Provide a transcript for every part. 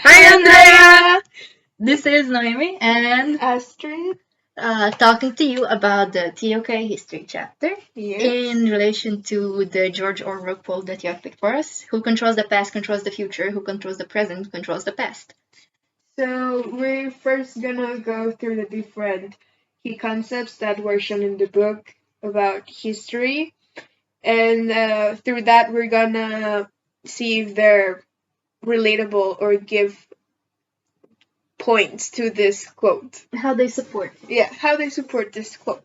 Hi, Andrea! This is Noemi and Astrid? talking to you about the TOK history chapter Yes. in relation to the George Orwell quote that you have picked for us. Who controls the past controls the future. Who controls the present controls the past. So we're first gonna go through the different key concepts that were shown in the book about history, and through that we're gonna see if they're relatable or give points to this quote. How they support. Yeah, how they support this quote.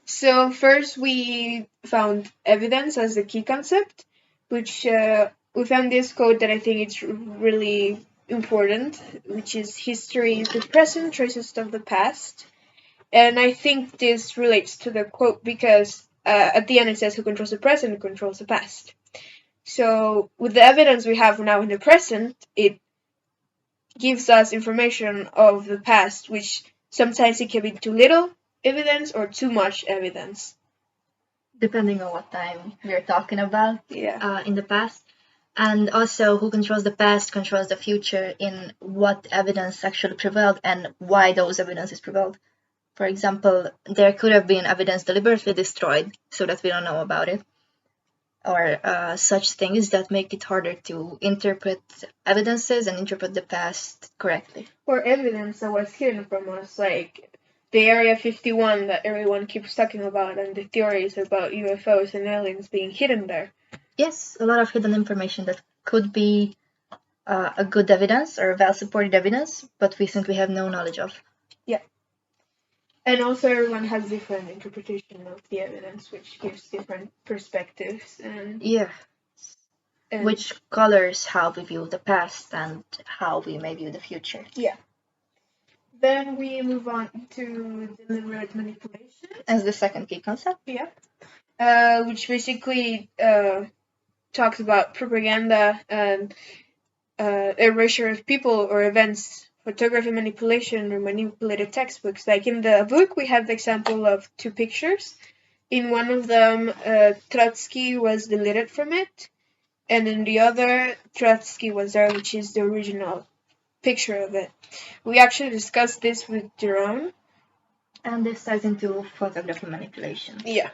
So first we found evidence as the key concept, which we found this quote that I think it's really important, which is history is the present, traces of the past. And I think this relates to the quote because at the end it says who controls the present controls the past. So with the evidence we have now in the present, it gives us information of the past, which sometimes it can be too little evidence or too much evidence. Depending on what time we're talking about Yeah. in the past. And also, who controls the past controls the future in what evidence actually prevailed and why those evidences prevailed. For example, there could have been evidence deliberately destroyed so that we don't know about it, or such things that make it harder to interpret evidences and interpret the past correctly. Or evidence that was hidden from us, like the Area 51 that everyone keeps talking about, and the theories about UFOs and aliens being hidden there. Yes, a lot of hidden information that could be a good evidence or well-supported evidence, but we simply have no knowledge of. Yeah. And also everyone has different interpretation of the evidence, which gives different perspectives and Yeah. Which colors how we view the past and how we may view the future. Yeah. Then we move on to deliberate manipulation as the second key concept. Yeah. Which basically talks about propaganda and erasure of people or events, photography manipulation, or manipulated textbooks. Like in the book, we have the example of two pictures. In one of them, Trotsky was deleted from it, and in the other, Trotsky was there, which is the original picture of it. We actually discussed this with Jerome. And this ties into photography manipulation. Yeah.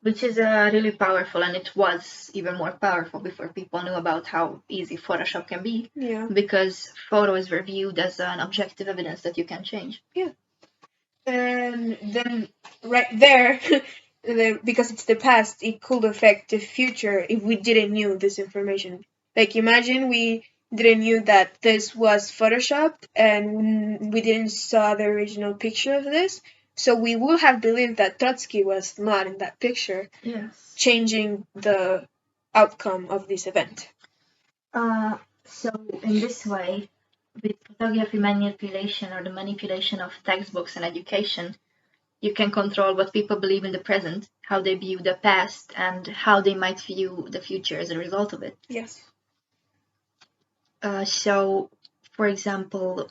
Which is really powerful, and it was even more powerful before people knew about how easy Photoshop can be. Yeah. Because photos were viewed as an objective evidence that you can change. Yeah. And then right there, because it's the past, it could affect the future if we didn't knew this information. Like imagine we didn't knew that this was photoshopped and we didn't saw the original picture of this, so we would have believed that Trotsky was not in that picture. Yes. Changing the outcome of this event. So in this way, with photography manipulation or the manipulation of textbooks and education, you can control what people believe in the present, how they view the past, and how they might view the future as a result of it. Yes. So, for example,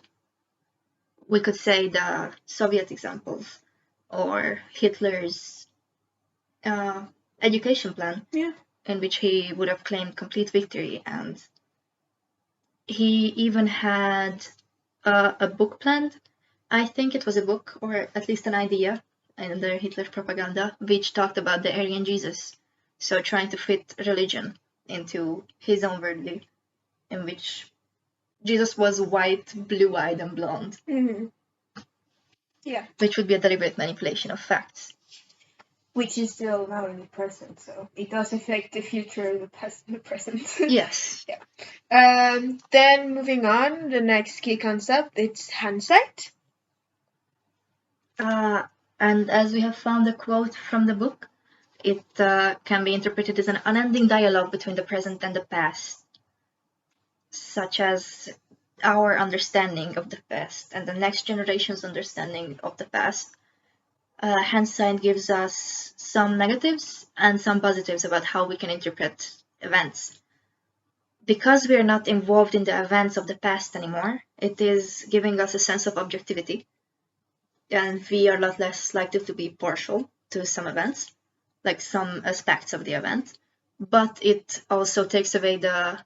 we could say the Soviet examples or Hitler's education plan, in which he would have claimed complete victory, and he even had a book planned. I think it was a book, or at least an idea, in the Hitler propaganda, which talked about the Aryan Jesus. So trying to fit religion into his own worldview, in which Jesus was white, blue-eyed, and blonde. Mm-hmm. Yeah. Which would be a deliberate manipulation of facts. Which is still now in the present, so it does affect the future, the past, and the present. Yes. Yeah. Then moving on, the next key concept, it's hindsight. And as we have found a quote from the book, it can be interpreted as an unending dialogue between the present and the past, such as our understanding of the past and the next generation's understanding of the past. Hindsight gives us some negatives and some positives about how we can interpret events. Because we are not involved in the events of the past anymore, it is giving us a sense of objectivity, and we are a lot less likely to be partial to some events, like some aspects of the event, but it also takes away the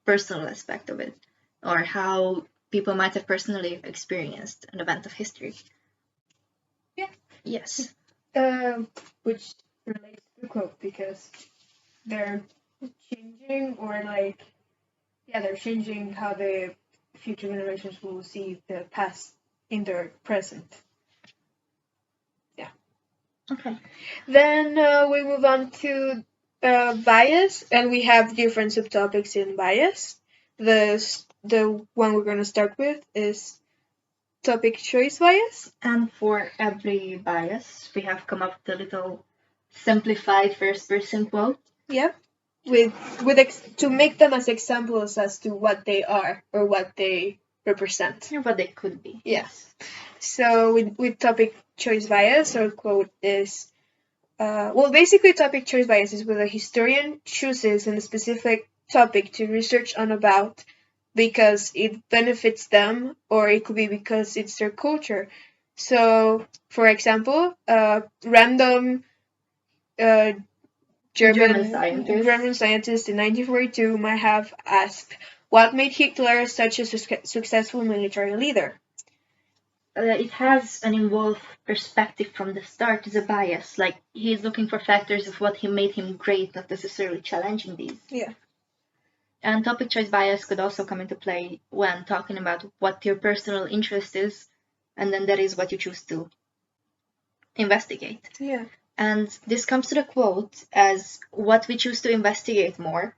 personal aspect of it. or how people might have personally experienced an event of history. Yeah. Yes. Which relates to the quote because they're changing or they're changing how the future generations will see the past in their present. Yeah. Okay. Then we move on to bias, and we have different subtopics in bias. The one we're going to start with is topic choice bias. And for every bias, we have come up with a little simplified first-person quote. Yep. To make them as examples as to what they are or what they represent. Or what they could be. Yes. So with topic choice bias, our quote is, basically topic choice bias is when a historian chooses a specific topic to research on about because it benefits them, or it could be because it's their culture. So, for example, random German scientist in 1942 might have asked, what made Hitler such a successful military leader? It has an involved perspective from the start as a bias. Like, he's looking for factors of what made him great, not necessarily challenging these. Yeah. And topic choice bias could also come into play when talking about what your personal interest is, and then that is what you choose to investigate. Yeah. And this comes to the quote as what we choose to investigate more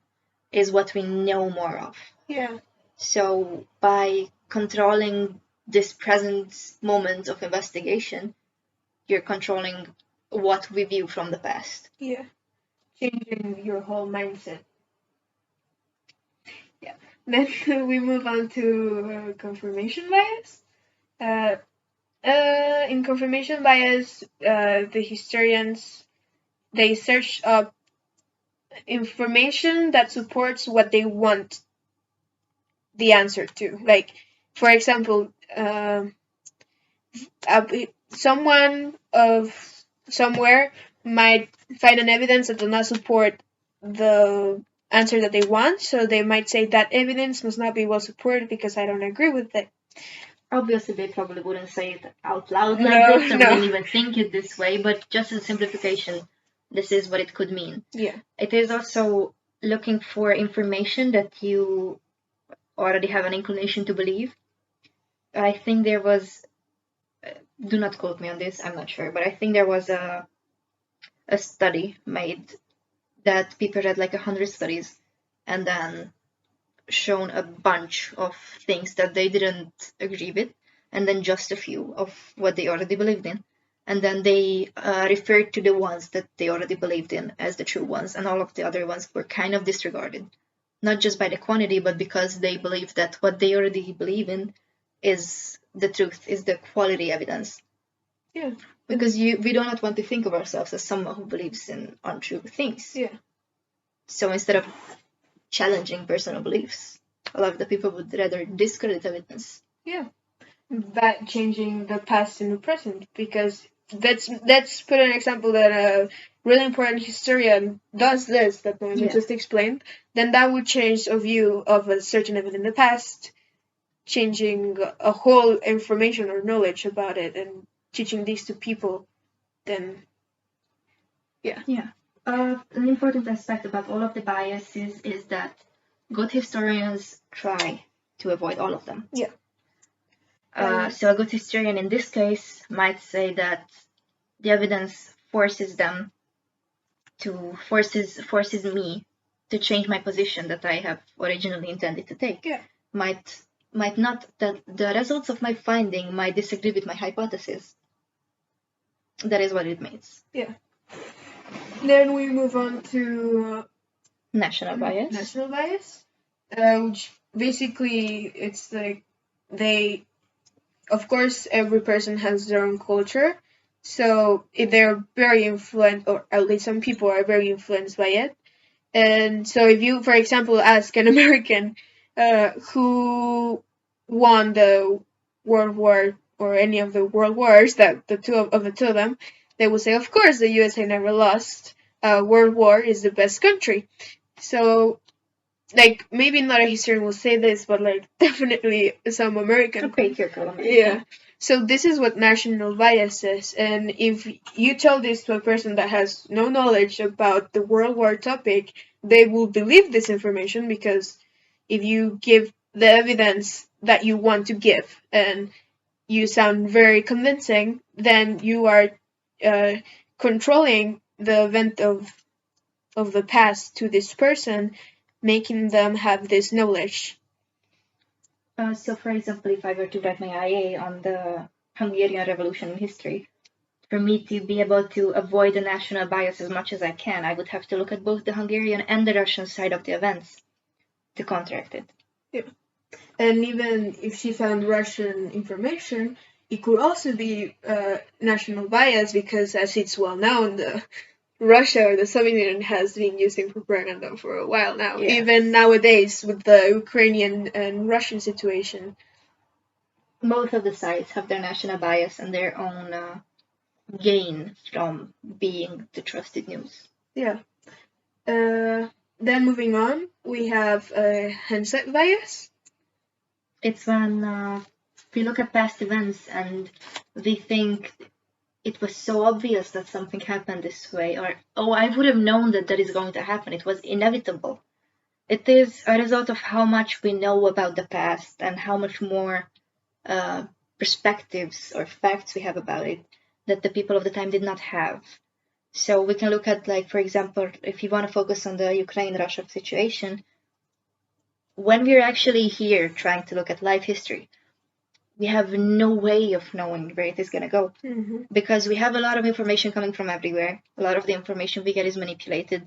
is what we know more of. Yeah. So by controlling this present moment of investigation, you're controlling what we view from the past. Yeah. Changing your whole mindset. Yeah. Then we move on to confirmation bias. In confirmation bias, the historians, they search up information that supports what they want the answer to. Like, for example, someone of somewhere might find an evidence that does not support the answer that they want, so they might say that evidence must not be well supported because I don't agree with it. Obviously, they probably wouldn't say it out loud like this, or wouldn't even think it this way, but just as a simplification, this is what it could mean. Yeah. It is also looking for information that you already have an inclination to believe. I think there was, do not quote me on this, I'm not sure, but I think there was a study made that people read like 100 studies and then shown a bunch of things that they didn't agree with, and then just a few of what they already believed in. And then they referred to the ones that they already believed in as the true ones, and all of the other ones were kind of disregarded. Not just by the quantity, but because they believe that what they already believe in is the truth, is the quality evidence. Yeah. Because we do not want to think of ourselves as someone who believes in untrue things. Yeah. So instead of challenging personal beliefs, a lot of the people would rather discredit evidence. Yeah. That changing the past into the present, because let's put an example that a really important historian does this that Noemi just explained, then that would change a view of a certain event in the past, changing a whole information or knowledge about it and teaching these to people. Then an important aspect about all of the biases is that good historians try to avoid all of them. So a good historian in this case might say that the evidence forces me to change my position that I have originally intended to take. Might not, that the results of my finding might disagree with my hypothesis. That is what it means. Yeah. Then we move on to national bias. National bias, which basically it's like of course, every person has their own culture, so they're very influenced, or at least some people are very influenced by it. And so if you, for example, ask an American who won the World War or any of the world wars, that the two of them, they will say, of course, the USA never lost. World War is the best country. So like maybe not a historian will say this, but like definitely some American. A patriarchal American. Yeah. So this is what national bias is, and if you tell this to a person that has no knowledge about the World War topic, they will believe this information because if you give the evidence that you want to give and you sound very convincing, then you are controlling the event of the past to this person, making them have this knowledge. So, for example, if I were to write my IA on the Hungarian Revolution in history, for me to be able to avoid the national bias as much as I can, I would have to look at both the Hungarian and the Russian side of the events to counteract it. Yeah. And even if she found Russian information, it could also be national bias because, as it's well known, Russia or the Soviet Union has been using propaganda for a while now. Yes. Even nowadays with the Ukrainian and Russian situation. Both of the sides have their national bias and their own gain from being the trusted news. Yeah. Then moving on, we have hindsight bias. It's when we look at past events and we think it was so obvious that something happened this way, or, oh, I would have known that is going to happen. It was inevitable. It is a result of how much we know about the past and how much more perspectives or facts we have about it that the people of the time did not have. So we can look at, like, for example, if you want to focus on the Ukraine-Russia situation, when we're actually here trying to look at life history, we have no way of knowing where it is going to go. Mm-hmm. Because we have a lot of information coming from everywhere. A lot of the information we get is manipulated,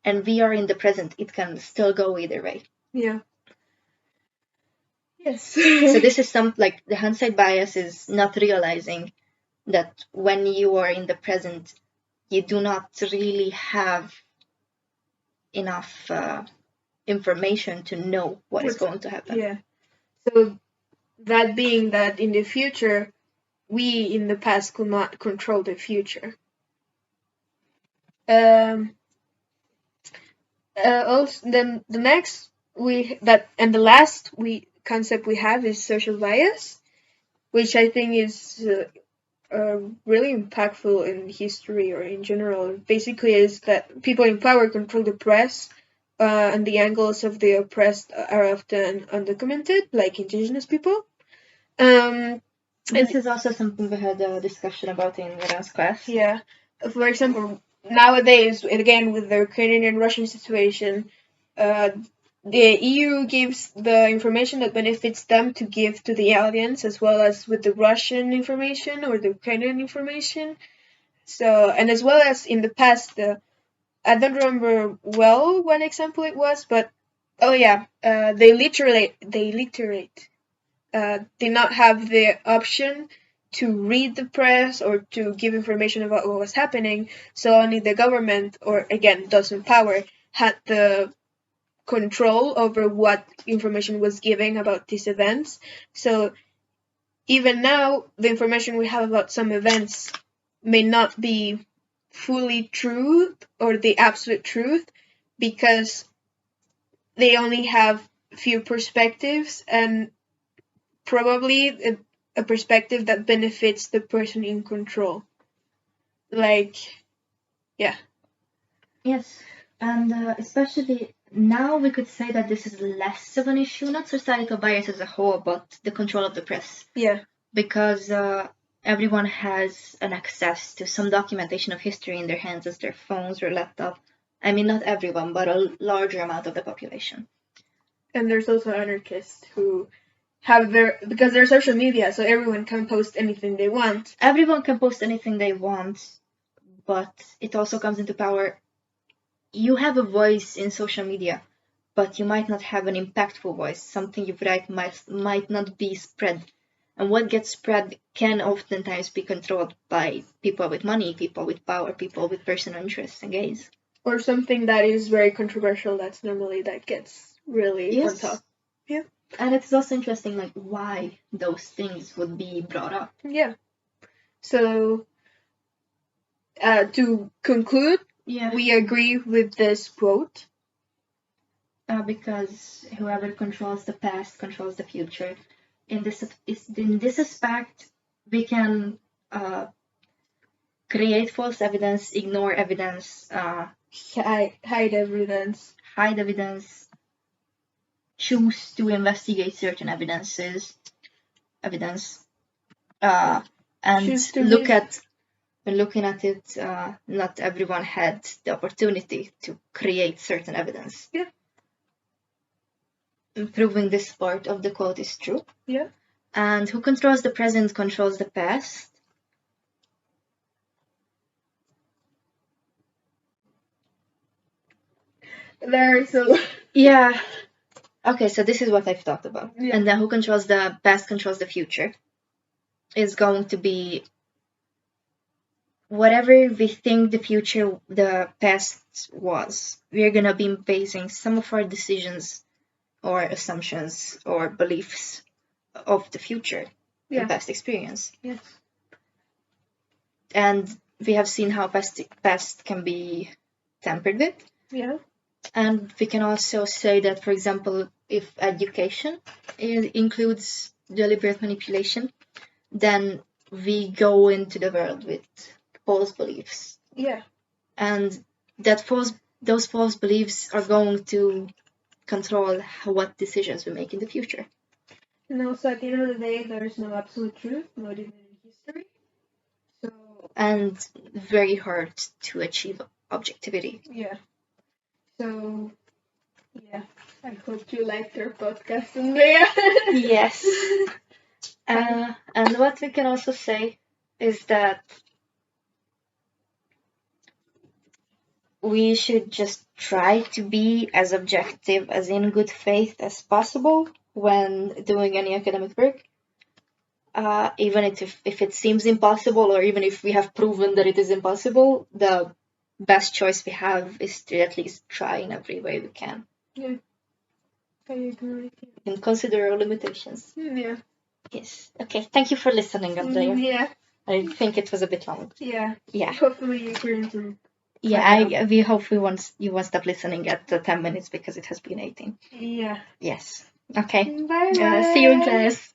and we are in the present. It can still go either way. Yeah. Yes. So this is like the hindsight bias is not realizing that when you are in the present, you do not really have enough information to know what is going to happen. Yeah. So that being that in the future, we in the past could not control the future. Also, then the next the last concept we have is social bias, which I think is really impactful in history or in general. Basically, is that people in power control the press, and the angles of the oppressed are often undocumented, like indigenous people. This is also something we had a discussion about in Miran's class. Yeah. For example, nowadays, again, with the Ukrainian and Russian situation, the EU gives the information that benefits them to give to the audience, as well as with the Russian information or the Ukrainian information. So, and as well as in the past, I don't remember well what example it was, but oh yeah, they did not have the option to read the press or to give information about what was happening. So only the government, or again, those in power, had the control over what information was given about these events. So even now, the information we have about some events may not be fully true or the absolute truth because they only have few perspectives and probably a perspective that benefits the person in control. Like, yeah. Yes, and especially now we could say that this is less of an issue, not societal bias as a whole, but the control of the press. Yeah. Because everyone has an access to some documentation of history in their hands as their phones or laptop. I mean, not everyone, but a larger amount of the population. And there's also anarchists who have because they're social media, so everyone can post anything they want. Everyone can post anything they want, but it also comes into power. You have a voice in social media, but you might not have an impactful voice. Something you write might not be spread. And what gets spread can oftentimes be controlled by people with money, people with power, people with personal interests and gains. Or something that is very controversial that gets really on top. Yeah. And it's also interesting, like, why those things would be brought up. Yeah. So, to conclude, we agree with this quote. because whoever controls the past controls the future. In this aspect, we can create false evidence, ignore evidence, hide evidence, choose to investigate certain evidence, and Choose to look miss- at when looking at it, not everyone had the opportunity to create certain evidence. Yeah. Proving this part of the quote is true. Yeah. And who controls the present controls the past. There's a Yeah. Okay, so this is what I've thought about. Yeah. And then who controls the past controls the future is going to be whatever we think the past was. We're gonna be basing some of our decisions or assumptions or beliefs of the future in past experience. Yes. And we have seen how past can be tampered with. Yeah. And we can also say that, for example, if education includes deliberate manipulation, then we go into the world with false beliefs. Yeah. And those false beliefs are going to control what decisions we make in the future. And also, at the end of the day, there is no absolute truth, not even in history. So. And very hard to achieve objectivity. Yeah. So. Yeah. I hope you liked our podcast, Andrea. Yes. And what we can also say is that we should just try to be as objective as in good faith as possible when doing any academic work. Even if it seems impossible, or even if we have proven that it is impossible, the best choice we have is to at least try in every way we can. Yeah. I agree with you. And consider our limitations. Yeah. Yes. Okay. Thank you for listening, Andrea. Yeah. I think it was a bit long. Yeah. Yeah. Hopefully you can improve. Yeah, we hope you won't stop listening at 10 minutes because it has been 18. Yeah. Yes. Okay. Bye. See you in class.